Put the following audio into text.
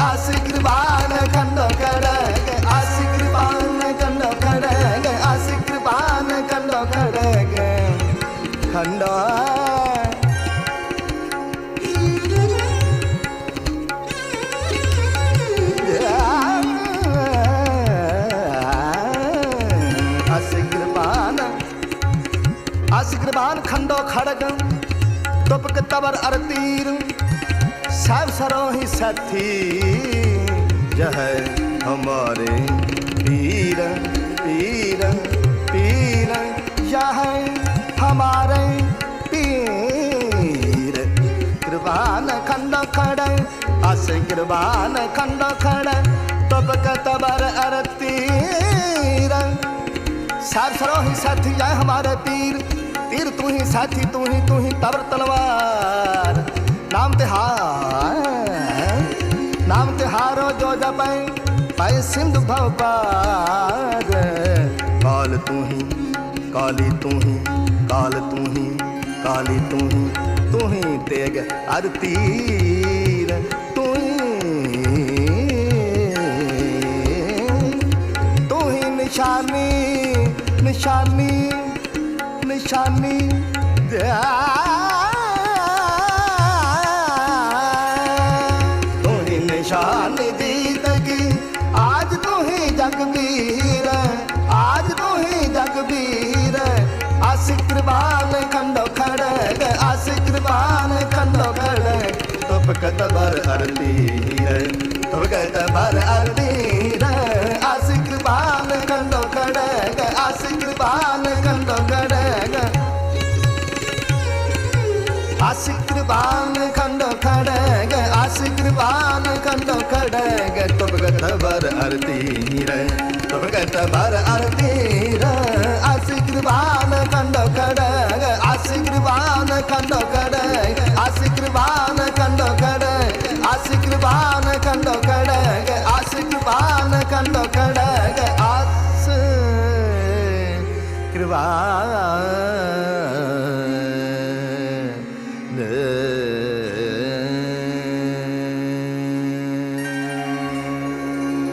आशिकृपान खंडो खड़ग आशिकृपान खंडो खड़ग आशिकृपान खंडो खड़ग खंडो आशिकृपान खंडो खड़ग तुपक तबर अरतीर सब सरोही साथी यह हमारे पीर पीर पीर यह हमारे पीर कृपान खंड खड़ आशिकृपान खंड खड़ तुपक तबर अरतीर सब सरोही साथी यह हमारे पीर तीर तू ही साथी तू ही तबर तलवार नाम तिहारो जो जपै पाए सिंधु भव पार काल तू ही काली तू ही काल तू ही काली तू ही तेग अरतीर तू ही निशानी निशानी निशानी निशान जीत की आज तू ही जगबीर आज तू ही जगबीर आशिकृपान खंडो खड़ग आशिकृपान खंडो खड़ग तुपक तबर अरतीर तुपक तबर अरतीर आशिकृपान खंडो खड़ग आशिकृपान खंडो खड़ग आशिकृपान खंडो खड़ग आशिकृपान खंडो खड़ग तुपक तबर अरतीर तुपक तबर अरतीर आशिकृपान खंडो खड़ग आशिकृपान खंडो खड़ग